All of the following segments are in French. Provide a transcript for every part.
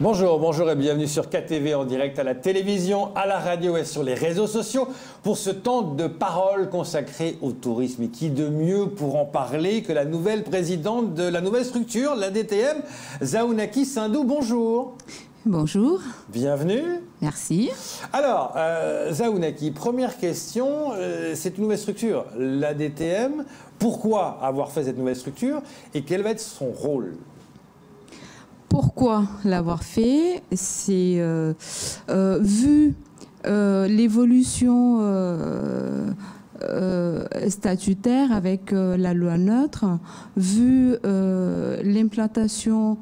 Bonjour, bonjour et bienvenue sur KTV en direct à la télévision, à la radio et sur les réseaux sociaux pour ce temps de parole consacré au tourisme. Et qui de mieux pour en parler que la nouvelle présidente de la nouvelle structure, la DTM, Zaounaki Sindou. Bonjour. Bonjour. Bienvenue. Merci. Alors, Zaounaki, première question, c'est une nouvelle structure, la DTM. Pourquoi avoir fait cette nouvelle structure et quel va être son rôle ? Pourquoi l'avoir fait? C'est vu l'évolution statutaire avec la loi neutre, vu l'implantation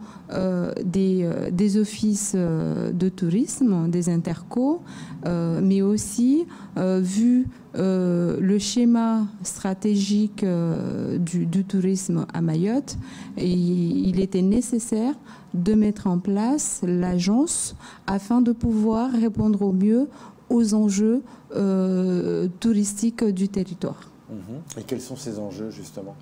des offices de tourisme, des intercos, mais aussi vu le schéma stratégique du tourisme à Mayotte, et il était nécessaire de mettre en place l'agence afin de pouvoir répondre au mieux aux enjeux touristiques du territoire. Et quels sont ces enjeux, justement ?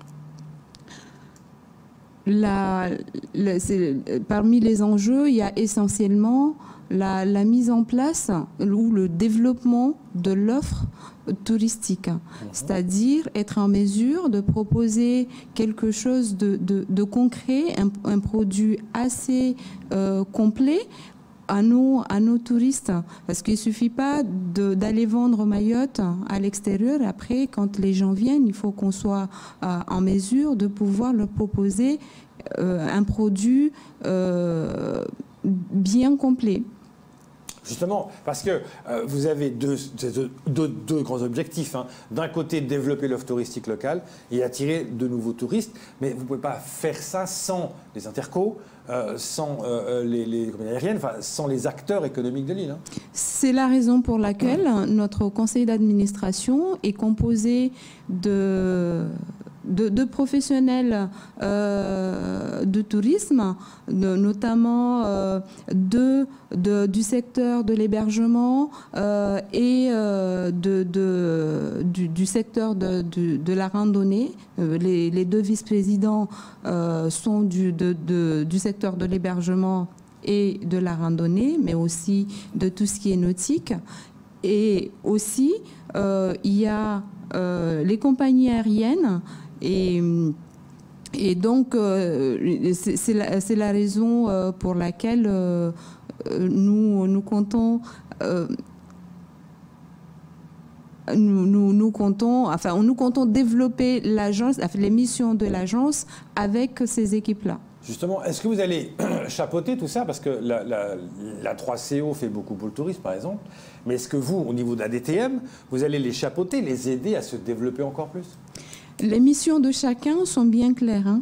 Parmi les enjeux, il y a essentiellement la mise en place ou le développement de l'offre touristique, c'est-à-dire être en mesure de proposer quelque chose de concret, un produit assez complet à nos touristes, parce qu'il ne suffit pas d'aller vendre Mayotte à l'extérieur. Après, quand les gens viennent, il faut qu'on soit en mesure de pouvoir leur proposer un produit bien complet. Justement, parce que vous avez deux grands objectifs. D'un côté, développer l'offre touristique locale et attirer de nouveaux touristes. Mais vous ne pouvez pas faire ça sans les intercos, sans les compagnies aériennes, sans les acteurs économiques de l'île. C'est la raison pour laquelle notre conseil d'administration est composé de professionnels de tourisme, notamment du secteur de l'hébergement et du secteur de la randonnée. Les deux vice-présidents sont du secteur de l'hébergement et de la randonnée, mais aussi de tout ce qui est nautique. Et aussi, il y a les compagnies aériennes. Et donc, c'est la raison pour laquelle nous comptons développer l'agence, les missions de l'agence avec ces équipes-là. Justement, est-ce que vous allez chapeauter tout ça? Parce que la 3CO fait beaucoup pour le tourisme, par exemple. Mais est-ce que vous, au niveau de la DTM, vous allez les chapeauter, les aider à se développer encore plus? Les missions de chacun sont bien claires.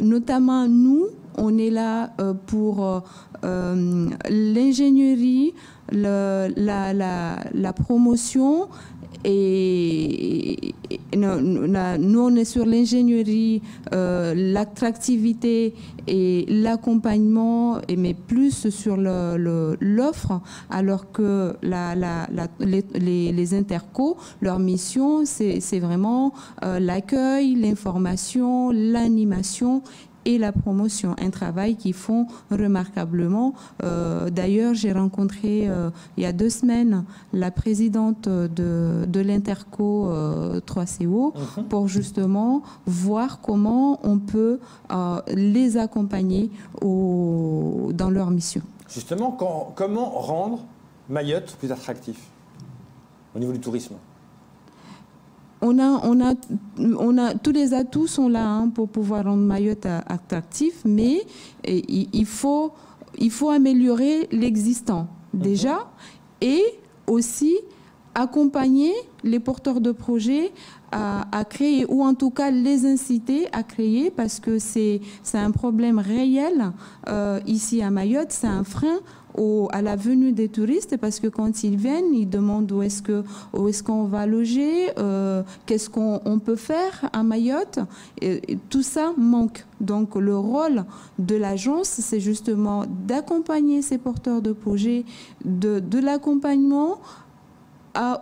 Notamment, nous, on est là pour l'ingénierie, la promotion. Et nous, on est sur l'ingénierie, l'attractivité et l'accompagnement, mais plus sur l'offre, alors que les intercos, leur mission, c'est vraiment l'accueil, l'information, l'animation et la promotion, un travail qu'ils font remarquablement. D'ailleurs, j'ai rencontré il y a 2 semaines la présidente de l'Interco 3CO pour justement voir comment on peut les accompagner dans leur mission. Justement, comment rendre Mayotte plus attractif au niveau du tourisme? On a tous les atouts sont là pour pouvoir rendre Mayotte attractif, mais il faut améliorer l'existant déjà et aussi accompagner les porteurs de projets à créer, ou en tout cas les inciter à créer, parce que c'est un problème réel ici à Mayotte, c'est un frein à la venue des touristes, parce que quand ils viennent, ils demandent où est-ce qu'on va loger, qu'est-ce qu'on peut faire à Mayotte, et tout ça manque. Donc le rôle de l'agence, c'est justement d'accompagner ces porteurs de projets, de l'accompagnement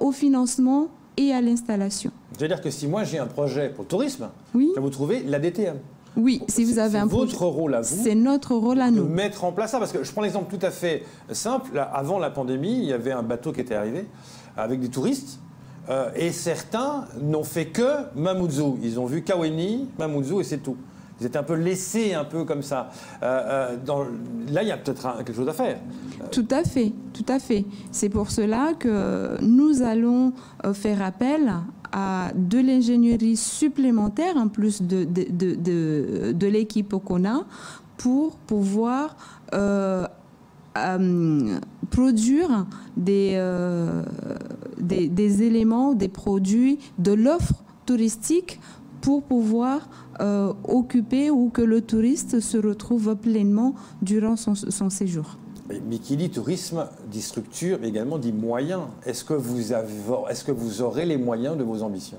au financement et à l'installation. C'est-à-dire que si moi j'ai un projet pour le tourisme, oui, je vais vous trouver la DTM. Oui, si vous avez un projet... C'est votre rôle à vous. C'est notre rôle à nous. De mettre en place ça. Parce que je prends l'exemple tout à fait simple. Là, avant la pandémie, il y avait un bateau qui était arrivé avec des touristes. Et certains n'ont fait que Mamoudzou. Ils ont vu Kaweni, Mamoudzou et c'est tout. Ils étaient un peu laissés, un peu comme ça. Là, il y a peut-être quelque chose à faire. Tout à fait, tout à fait. C'est pour cela que nous allons faire appel à de l'ingénierie supplémentaire, en plus de l'équipe qu'on a, pour pouvoir produire des éléments, des produits de l'offre touristique pour pouvoir occuper ou que le touriste se retrouve pleinement durant son séjour. Mais qui dit tourisme, dit structure, mais également dit moyens. Est-ce que vous aurez les moyens de vos ambitions ?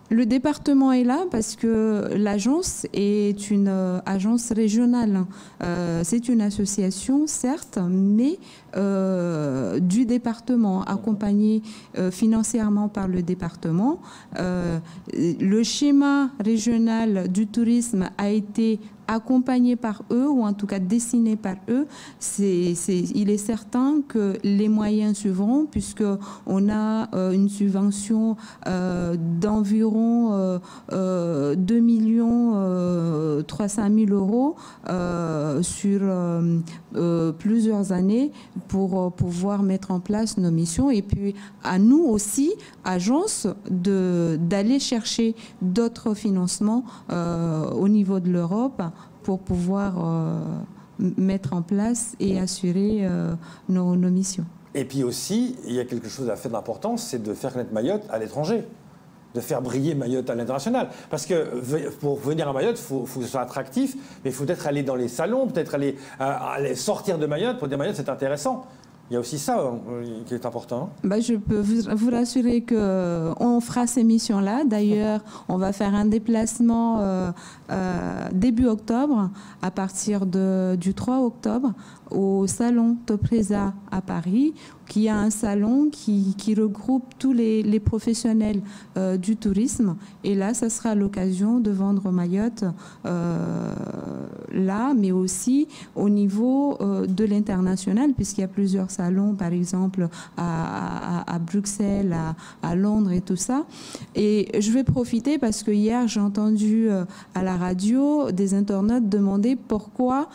Le département est là parce que l'agence est une agence régionale. C'est une association, certes, mais du département, accompagnée financièrement par le département. Le schéma régional du tourisme a été accompagné par eux, ou en tout cas dessiné par eux. Il est certain que les moyens suivront, puisqu'on a une subvention d'environ 2 300 000 euros sur plusieurs années pour pouvoir mettre en place nos missions. Et puis à nous aussi, agence, d'aller chercher d'autres financements au niveau de l'Europe pour pouvoir mettre en place et assurer nos missions. Et puis aussi, il y a quelque chose à faire d'important, c'est de faire connaître Mayotte à l'étranger, de faire briller Mayotte à l'international. Parce que pour venir à Mayotte, il faut que ce soit attractif, mais il faut peut-être aller dans les salons, peut-être aller sortir de Mayotte pour dire Mayotte c'est intéressant. Il y a aussi ça qui est important. Je peux vous rassurer qu'on fera ces missions-là. D'ailleurs, on va faire un déplacement début octobre, à partir du 3 octobre, au salon Topresa à Paris, qui a un salon qui regroupe tous les professionnels du tourisme. Et là, ça sera l'occasion de vendre Mayotte là, mais aussi au niveau de l'international, puisqu'il y a plusieurs salons, par exemple à Bruxelles, à Londres et tout ça. Et je vais profiter parce que hier, j'ai entendu à la radio des internautes demander pourquoi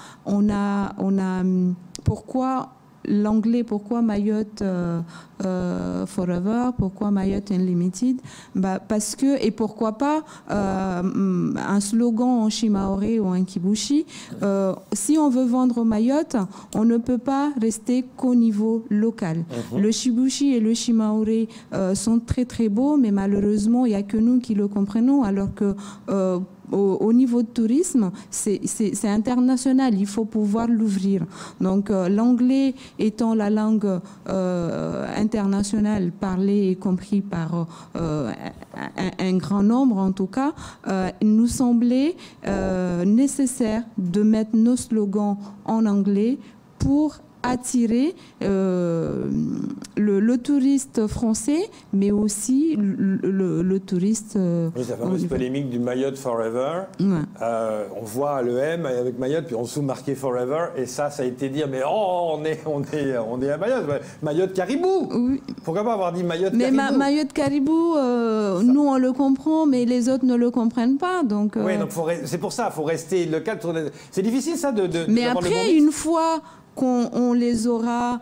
pourquoi l'anglais, pourquoi Mayotte Forever, pourquoi Mayotte Unlimited, parce que, et pourquoi pas un slogan en Shimaoré ou en Kibushi. Si on veut vendre Mayotte, on ne peut pas rester qu'au niveau local. Le Shibushi et le Shimaoré sont très très beaux, mais malheureusement, il n'y a que nous qui le comprenons, alors que au niveau de tourisme, c'est international, il faut pouvoir l'ouvrir. Donc l'anglais étant la langue internationale parlée et comprise par un grand nombre en tout cas, il nous semblait nécessaire de mettre nos slogans en anglais pour attirer le touriste français, mais aussi le touriste... Oui, la fameuse polémique du Mayotte Forever. Ouais. On voit le M avec Mayotte, puis on dessous marqué Forever, et ça a été dire, mais oh, on est à Mayotte. Mayotte Caribou. Oui. Pourquoi pas avoir dit Mayotte Caribou? Mais Mayotte Caribou, nous on le comprend, mais les autres ne le comprennent pas. Donc, oui, donc c'est pour ça, il faut rester local. C'est difficile ça de mais après, une fois qu'on les aura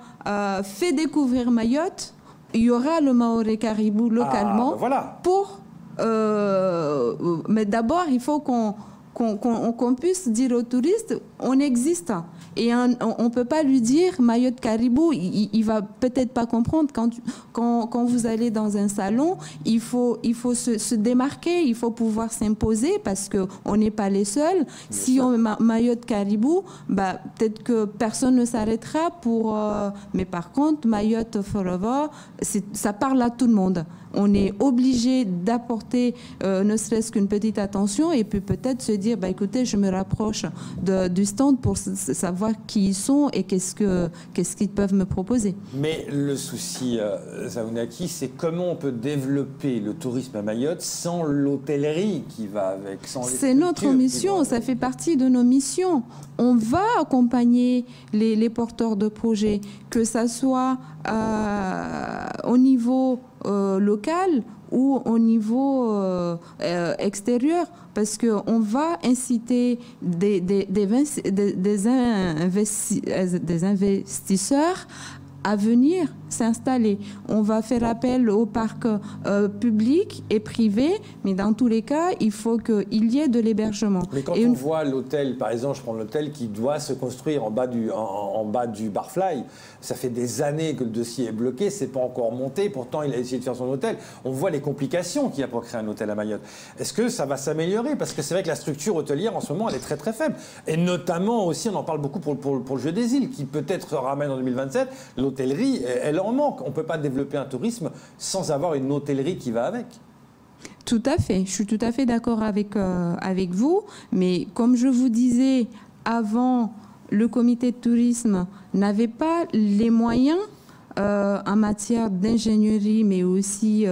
fait découvrir Mayotte, il y aura le Maoré Caribou localement. Voilà. Mais d'abord, il faut qu'on puisse dire aux touristes, on existe. Et on ne peut pas lui dire Mayotte Caribou, il va peut-être pas comprendre. Quand vous allez dans un salon, il faut se démarquer, il faut pouvoir s'imposer parce qu'on n'est pas les seuls. Si on met Mayotte Caribou, peut-être que personne ne s'arrêtera pour... mais par contre, Mayotte Forever, ça parle à tout le monde. On est obligé d'apporter ne serait-ce qu'une petite attention et puis peut-être se dire, écoutez, je me rapproche du existantes pour savoir qui ils sont et qu'est-ce qu'ils peuvent me proposer. Mais le souci, Zaounaki, c'est comment on peut développer le tourisme à Mayotte sans l'hôtellerie qui va avec, sans les C'est notre mission, ça fait partie de nos missions. On va accompagner les porteurs de projets, que ça soit au niveau local ou au niveau extérieur, parce qu'on va inciter des investisseurs à venir s'installer. On va faire appel aux parcs publics et privés, mais dans tous les cas, il faut qu'il y ait de l'hébergement. Mais quand on voit l'hôtel, par exemple, je prends l'hôtel qui doit se construire en bas du Barfly, ça fait des années que le dossier est bloqué, c'est pas encore monté, pourtant il a essayé de faire son hôtel. On voit les complications qu'il y a pour créer un hôtel à Mayotte. Est-ce que ça va s'améliorer? Parce que c'est vrai que la structure hôtelière en ce moment, elle est très très faible. Et notamment aussi, on en parle beaucoup pour le jeu des îles, qui peut-être se ramène en 2027. L'hôtellerie, elle en manque. On ne peut pas développer un tourisme sans avoir une hôtellerie qui va avec. Tout à fait. Je suis tout à fait d'accord avec vous. Mais comme je vous disais, avant, le comité de tourisme n'avait pas les moyens en matière d'ingénierie, mais aussi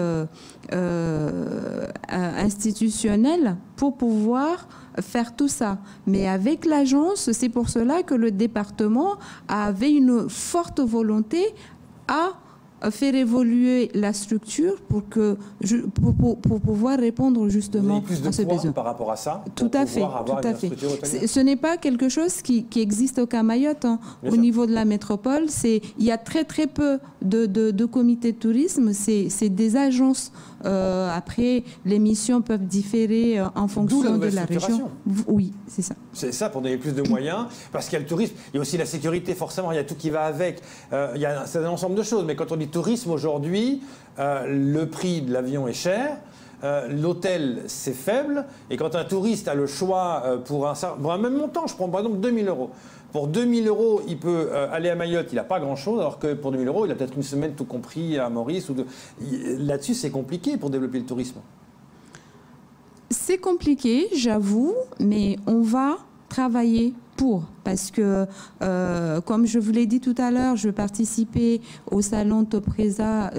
institutionnelle, pour pouvoir faire tout ça. Mais avec l'agence, c'est pour cela que le département avait une forte volonté à faire évoluer la structure pour pouvoir répondre justement à ce besoin. Par rapport à ça, tout à fait, tout à fait. Ce n'est pas quelque chose qui existe au Mayotte, hein. Au niveau de la métropole. Il y a très très peu de comités de tourisme. C'est des agences. Après, les missions peuvent différer en fonction de la région. Oui, c'est ça. C'est ça, pour donner plus de moyens, parce qu'il y a le tourisme, il y a aussi la sécurité, forcément, il y a tout qui va avec. C'est un ensemble de choses, mais quand on dit tourisme aujourd'hui, le prix de l'avion est cher, l'hôtel c'est faible, et quand un touriste a le choix pour un même montant, je prends par exemple 2000 €. Pour 2000 €, il peut aller à Mayotte, il n'a pas grand-chose, alors que pour 2000 €, il a peut-être une semaine tout compris à Maurice. Là-dessus, c'est compliqué pour développer le tourisme. C'est compliqué, j'avoue, mais on va travailler parce que, comme je vous l'ai dit tout à l'heure, je vais participer au salon Topresa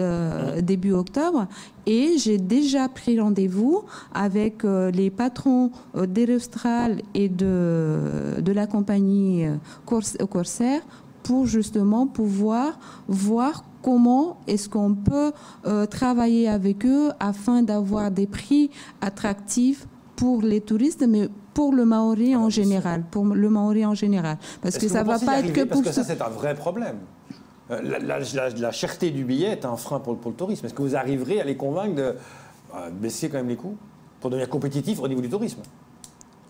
début octobre et j'ai déjà pris rendez-vous avec les patrons d'Aerostral et de la compagnie Corsair pour justement pouvoir voir comment est-ce qu'on peut travailler avec eux afin d'avoir des prix attractifs pour les touristes, mais pour le Maori en général, parce que ça va pas être que pour parce que ça c'est un vrai problème. La cherté du billet est un frein pour le tourisme. Est-ce que vous arriverez à les convaincre de baisser quand même les coûts pour devenir compétitifs au niveau du tourisme?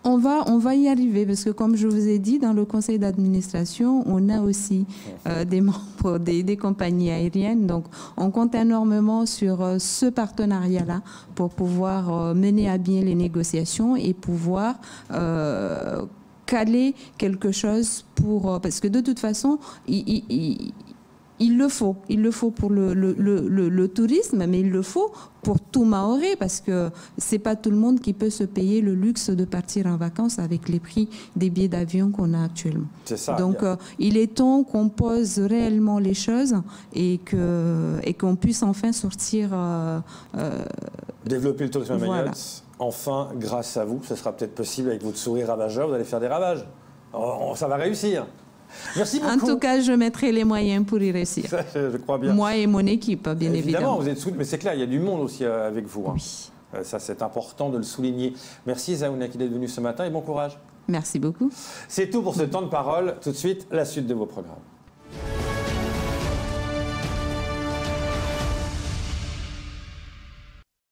On va y arriver, parce que comme je vous ai dit, dans le conseil d'administration, on a aussi des membres des compagnies aériennes. Donc, on compte énormément sur ce partenariat-là pour pouvoir mener à bien les négociations et pouvoir caler quelque chose parce que de toute façon, il le faut pour le tourisme, mais il le faut pour tout Maoré, parce que c'est pas tout le monde qui peut se payer le luxe de partir en vacances avec les prix des billets d'avion qu'on a actuellement. C'est ça. Donc, il est temps qu'on pose réellement les choses et qu'on puisse enfin sortir. Développer le tourisme à Mayotte. Voilà. Enfin, grâce à vous, ce sera peut-être possible avec votre sourire ravageur, vous allez faire des ravages. Ça va réussir. Merci beaucoup. En tout cas, je mettrai les moyens pour y réussir. Ça, je crois bien. Moi et mon équipe, bien évidemment. Vous êtes mais c'est clair, il y a du monde aussi avec vous. Hein. Oui. Ça, c'est important de le souligner. Merci Zaounaki d'être venu ce matin et bon courage. Merci beaucoup. C'est tout pour ce temps de parole. Tout de suite, la suite de vos programmes.